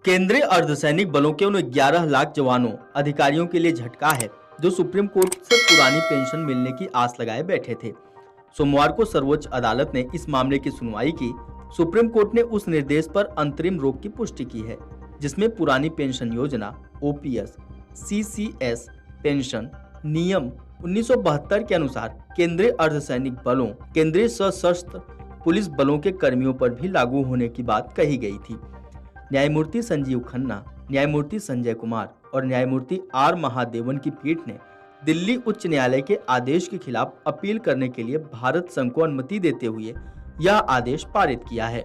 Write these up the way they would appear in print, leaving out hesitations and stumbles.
केंद्रीय अर्धसैनिक बलों के उन 11 लाख जवानों अधिकारियों के लिए झटका है जो सुप्रीम कोर्ट से पुरानी पेंशन मिलने की आस लगाए बैठे थे। सोमवार को सर्वोच्च अदालत ने इस मामले की सुनवाई की। सुप्रीम कोर्ट ने उस निर्देश पर अंतरिम रोक की पुष्टि की है जिसमें पुरानी पेंशन योजना ओपीएस सीसीएस पेंशन नियम 1972 के अनुसार केंद्रीय अर्धसैनिक बलों, केंद्रीय सशस्त्र पुलिस बलों के कर्मियों पर भी लागू होने की बात कही गई थी। न्यायमूर्ति संजीव खन्ना, न्यायमूर्ति संजय कुमार और न्यायमूर्ति आर महादेवन की पीठ ने दिल्ली उच्च न्यायालय के आदेश के खिलाफ अपील करने के लिए भारत संघ को अनुमति देते हुए यह आदेश पारित किया है।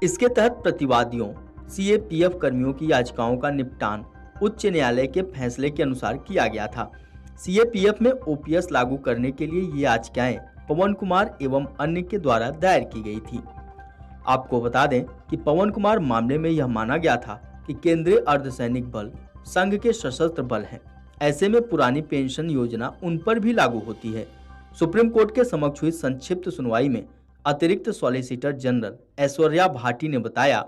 इसके तहत प्रतिवादियों सीएपीएफ कर्मियों की याचिकाओं का निपटान उच्च न्यायालय के फैसले के अनुसार किया गया था। सीएपीएफ में ओपीएस लागू करने के लिए ये याचिकाएं पवन कुमार एवं अन्य के द्वारा दायर की गई थी। आपको बता दें कि पवन कुमार मामले में यह माना गया था कि केंद्रीय अर्धसैनिक बल संघ के सशस्त्र बल हैं। ऐसे में पुरानी पेंशन योजना उन पर भी लागू होती है। सुप्रीम कोर्ट के समक्ष हुई संक्षिप्त सुनवाई में अतिरिक्त सॉलिसिटर जनरल ऐश्वर्या भाटी ने बताया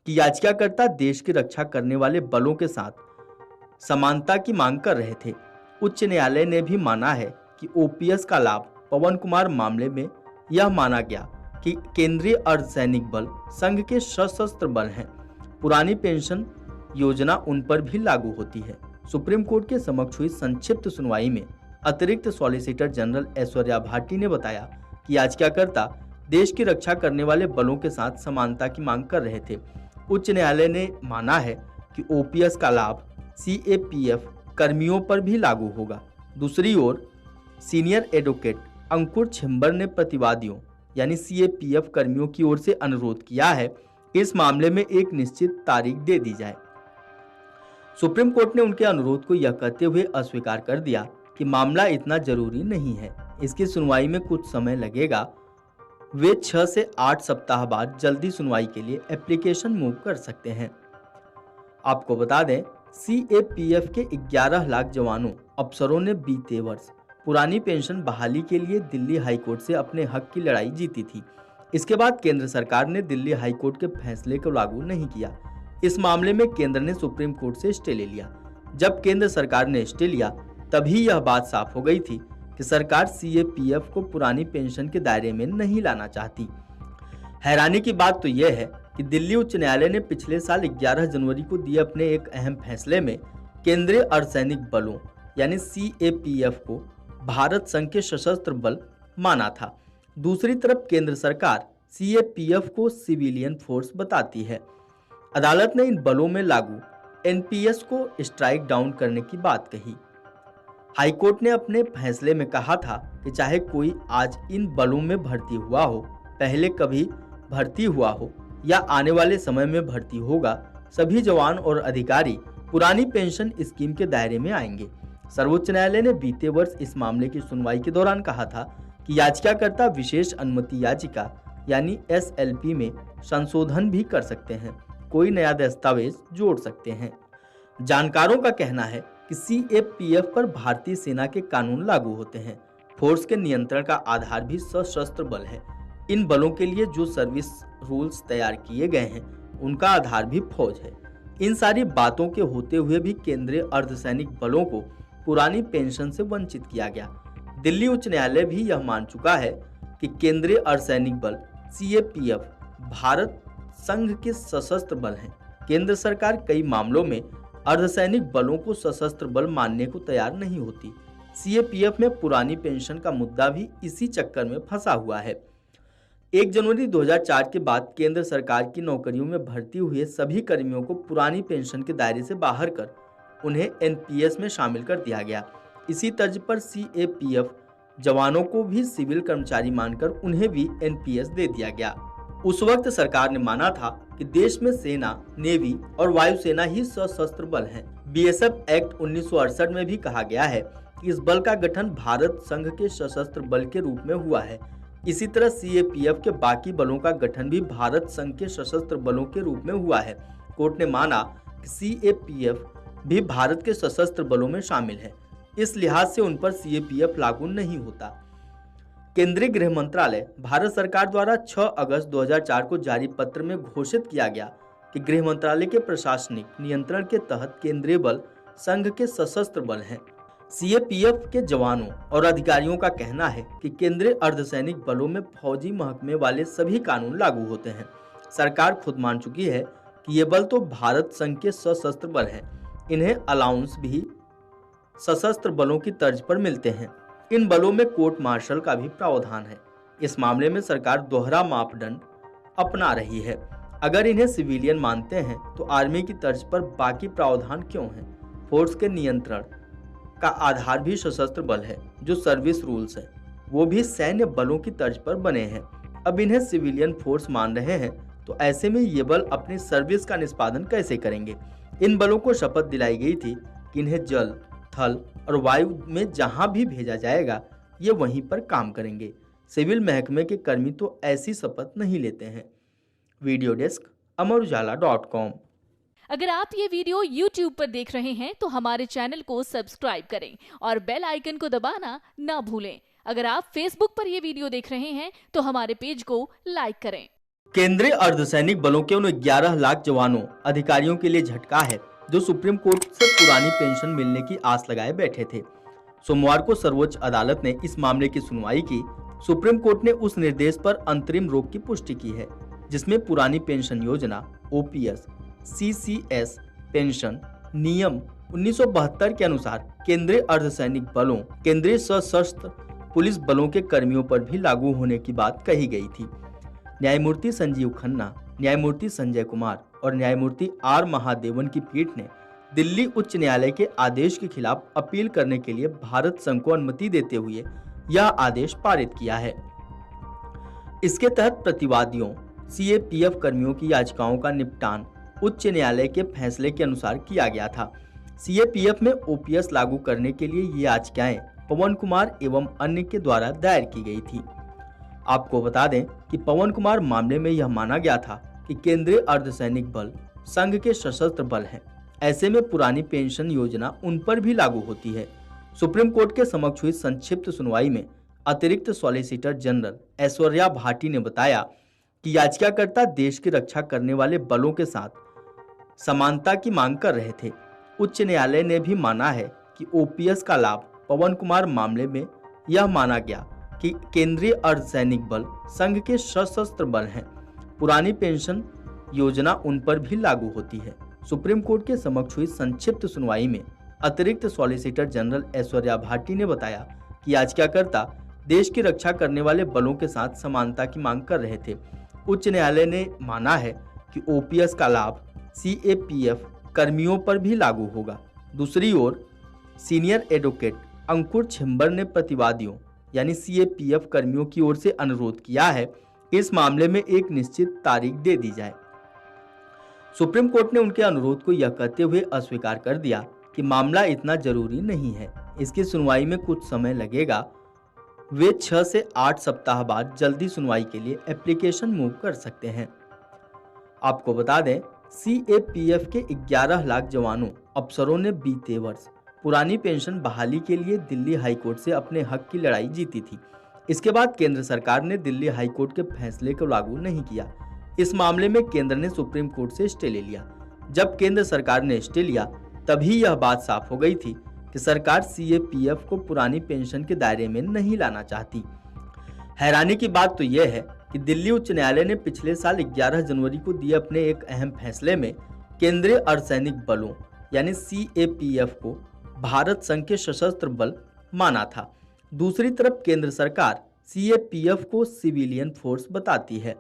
कि याचिकाकर्ता देश की रक्षा करने वाले बलों के साथ समानता की मांग कर रहे थे। उच्च न्यायालय ने भी माना है कि ओपीएस का लाभ पवन कुमार मामले में यह माना गया कि केंद्रीय अर्धसैनिक बल संघ के सशस्त्र बल हैं। पुरानी पेंशन योजना उन पर भी लागू होती है। सुप्रीम कोर्ट के समक्ष हुई संक्षिप्त सुनवाई में अतिरिक्त सॉलिसिटर जनरल ऐश्वर्या भाटी ने बताया कि याचिकाकर्ता देश की रक्षा करने वाले बलों के साथ समानता की मांग कर रहे थे। उच्च न्यायालय ने माना है कि ओपीएस का लाभ सीएपीएफ कर्मियों पर भी लागू होगा। दूसरी ओर सीनियर एडवोकेट अंकुर छिंबर ने प्रतिवादियों यानी सीएपीएफ कर्मियों की ओर से अनुरोध किया है कि इस मामले में एक निश्चित तारीख दे दी जाए। सुप्रीम कोर्ट ने उनके अनुरोध को यह कहते हुए अस्वीकार कर दिया कि मामला इतना जरूरी नहीं है, इसकी सुनवाई में कुछ समय लगेगा। वे 6 से 8 सप्ताह बाद जल्दी सुनवाई के लिए एप्लीकेशन मूव कर सकते हैं। आपको बता दें, सीएपीएफ के 11 लाख जवानों अफसरों ने बीते वर्ष पुरानी पेंशन बहाली के लिए दिल्ली हाईकोर्ट से अपने हक की लड़ाई जीती थी। इसके बाद केंद्र सरकार ने दिल्ली हाईकोर्ट के फैसले को लागू नहीं किया। इस मामले में केंद्र ने सुप्रीम कोर्ट से स्टे ले लिया। जब केंद्र सरकार ने स्टे लिया तभी यह बात साफ हो गई थी कि सरकार सीएपीएफ को पुरानी पेंशन के दायरे में नहीं लाना चाहती। हैरानी की बात तो यह है कि दिल्ली उच्च न्यायालय ने पिछले साल 11 जनवरी को दिए अपने एक अहम फैसले में केंद्रीय अर्धसैनिक बलों यानी सीएपीएफ को भारत संघ के सशस्त्र बल माना था। दूसरी तरफ केंद्र सरकार सीएपीएफ को सिविलियन फोर्स बताती है। अदालत ने इन बलों में लागू एनपीएस को स्ट्राइक डाउन करने की बात कही। हाईकोर्ट ने अपने फैसले में कहा था कि चाहे कोई आज इन बलों में भर्ती हुआ हो, पहले कभी भर्ती हुआ हो या आने वाले समय में भर्ती होगा, सभी जवान और अधिकारी पुरानी पेंशन स्कीम के दायरे में आएंगे। सर्वोच्च न्यायालय ने बीते वर्ष इस मामले की सुनवाई के दौरान कहा था कि याचिकाकर्ता विशेष अनुमति याचिका यानी एसएलपी में संशोधन भी कर सकते हैं, कोई नया दस्तावेज जोड़ सकते हैं। जानकारों का कहना है कि सीएपीएफ पर भारतीय सेना के कानून लागू होते हैं। फोर्स के नियंत्रण का आधार भी सशस्त्र बल है। इन बलों के लिए जो सर्विस रूल्स तैयार किए गए हैं उनका आधार भी फौज है। इन सारी बातों के होते हुए भी केंद्रीय अर्धसैनिक बलों को पुरानी पेंशन से वंचित किया गया। दिल्ली उच्च न्यायालय भी यह मान चुका है कि केंद्रीय अर्धसैनिक बल सीएपीएफ भारत संघ के सशस्त्र बल हैं। केंद्र सरकार कई मामलों में अर्धसैनिक बलों को सशस्त्र बल मानने को तैयार नहीं होती। सीएपीएफ में पुरानी पेंशन का मुद्दा भी इसी चक्कर में फंसा हुआ है। 1 जनवरी 2004 के बाद केंद्र सरकार की नौकरियों में भर्ती हुए सभी कर्मियों को पुरानी पेंशन के दायरे से बाहर कर उन्हें एनपीएस में शामिल कर दिया गया। इसी तर्ज पर सीएपीएफ जवानों को भी सिविल कर्मचारी मानकर उन्हें भी एनपीएस दे दिया गया। उस वक्त सरकार ने माना था कि देश में सेना, नेवी और वायुसेना ही सशस्त्र बल हैं। बीएसएफ एक्ट 1968 में भी कहा गया है कि इस बल का गठन भारत संघ के सशस्त्र बल के रूप में हुआ है। इसी तरह सीएपीएफ के बाकी बलों का गठन भी भारत संघ के सशस्त्र बलों के रूप में हुआ है। कोर्ट ने माना कि सीएपीएफ भी भारत के सशस्त्र बलों में शामिल है। इस लिहाज से उन पर सीएपीएफ लागू नहीं होता। केंद्रीय गृह मंत्रालय भारत सरकार द्वारा 6 अगस्त 2004 को जारी पत्र में घोषित किया गया कि गृह मंत्रालय के प्रशासनिक नियंत्रण के तहत केंद्रीय बल संघ के सशस्त्र बल हैं। सीएपीएफ के जवानों और अधिकारियों का कहना है कि केंद्रीय अर्धसैनिक बलों में फौजी महकमे वाले सभी कानून लागू होते हैं। सरकार खुद मान चुकी है कि ये बल तो भारत संघ के सशस्त्र बल हैं। इन्हें अलाउंस भी सशस्त्र बलों की तर्ज पर मिलते हैं। इन बलों में कोर्ट मार्शल का भी प्रावधान है। इस मामले में सरकार दोहरा मापदंड अपना रही है। अगर इन्हें सिविलियन मानते हैं तो आर्मी की तर्ज पर बाकी प्रावधान क्यों हैं? फोर्स के नियंत्रण का आधार भी सशस्त्र बल है। जो सर्विस रूल्स है वो भी सैन्य बलों की तर्ज पर बने हैं। अब इन्हें सिविलियन फोर्स मान रहे हैं तो ऐसे में ये बल अपनी सर्विस का निष्पादन कैसे करेंगे? इन बलों को शपथ दिलाई गई थी कि इन्हें जल, थल और वायु में जहां भी भेजा जाएगा ये वहीं पर काम करेंगे। सिविल महकमे के कर्मी तो ऐसी शपथ नहीं लेते हैं। Video desk amarujala.com। अगर आप ये वीडियो YouTube पर देख रहे हैं तो हमारे चैनल को सब्सक्राइब करें और बेल आइकन को दबाना ना भूलें। अगर आप Facebook पर ये वीडियो देख रहे हैं तो हमारे पेज को लाइक करें। केंद्रीय अर्धसैनिक बलों के उन 11 लाख जवानों अधिकारियों के लिए झटका है जो सुप्रीम कोर्ट से पुरानी पेंशन मिलने की आस लगाए बैठे थे। सोमवार को सर्वोच्च अदालत ने इस मामले की सुनवाई की। सुप्रीम कोर्ट ने उस निर्देश पर अंतरिम रोक की पुष्टि की है जिसमें पुरानी पेंशन योजना ओपीएस सीसीएस पेंशन नियम 1972 के अनुसार केंद्रीय अर्धसैनिक बलों, केंद्रीय सशस्त्र पुलिस बलों के कर्मियों पर भी लागू होने की बात कही गई थी। न्यायमूर्ति संजीव खन्ना, न्यायमूर्ति संजय कुमार और न्यायमूर्ति आर महादेवन की पीठ ने दिल्ली उच्च न्यायालय के आदेश के खिलाफ अपील करने के लिए भारत संघ को अनुमति देते हुए यह आदेश पारित किया है। इसके तहत प्रतिवादियों सीएपीएफ कर्मियों की याचिकाओं का निपटान उच्च न्यायालय के फैसले के अनुसार किया गया था। सीएपीएफ में ओपीएस लागू करने के लिए ये याचिकाएं पवन कुमार एवं अन्य के द्वारा दायर की गई थी। आपको बता दें कि पवन कुमार मामले में यह माना गया था कि केंद्रीय अर्धसैनिक बल संघ के सशस्त्र बल हैं। ऐसे में पुरानी पेंशन योजना उन पर भी लागू होती है। सुप्रीम कोर्ट के समक्ष हुई संक्षिप्त सुनवाई में अतिरिक्त सॉलिसिटर जनरल ऐश्वर्या भाटी ने बताया कि याचिकाकर्ता देश की रक्षा करने वाले बलों के साथ समानता की मांग कर रहे थे। उच्च न्यायालय ने भी माना है कि ओपीएस का लाभ पवन कुमार मामले में यह माना गया कि केंद्रीय अर्धसैनिक बल संघ के सशस्त्र बल हैं। पुरानी पेंशन योजना उन पर भी लागू होती है। सुप्रीम कोर्ट के समक्ष हुई संक्षिप्त सुनवाई में अतिरिक्त सॉलिसिटर जनरल ऐश्वर्या भाटी ने बताया कि याचिकाकर्ता देश की रक्षा करने वाले बलों के साथ समानता की मांग कर रहे थे। उच्च न्यायालय ने माना है कि ओपीएस का लाभ सीएपीएफ कर्मियों पर भी लागू होगा। दूसरी ओर सीनियर एडवोकेट अंकुर छिंबर ने प्रतिवादियों यानी सीएपीएफ कर्मियों की ओर से अनुरोध किया है कि इस मामले में एक निश्चित तारीख दे दी जाए। सुप्रीम कोर्ट ने उनके अनुरोध को यह कहते हुए अस्वीकार कर दिया कि मामला इतना जरूरी नहीं है, इसकी सुनवाई में कुछ समय लगेगा। वे 6 से 8 सप्ताह बाद जल्दी सुनवाई के लिए एप्लीकेशन मूव कर सकते हैं। आपको बता दें, सीएपीएफ के 11 लाख जवानों अफसरों ने बीते वर्ष पुरानी पेंशन बहाली के लिए दिल्ली हाईकोर्ट से अपने हक की लड़ाई जीती थी। इसके बाद केंद्र सरकार ने दिल्ली हाईकोर्ट के फैसले को लागू नहीं किया। इस मामले में केंद्र ने सुप्रीम कोर्ट से स्टे ले लिया। जब केंद्र सरकार ने स्टे लिया तभी यह बात साफ हो गई थी कि सरकार सीएपीएफ को पुरानी पेंशन के दायरे में नहीं लाना चाहती। हैरानी की बात तो यह है कि दिल्ली उच्च न्यायालय ने पिछले साल 11 जनवरी को दिए अपने एक अहम फैसले में केंद्रीय अर्धसैनिक बलों यानी सीएपीएफ को भारत संघ के सशस्त्र बल माना था। दूसरी तरफ केंद्र सरकार सीएपीएफ को सिविलियन फोर्स बताती है।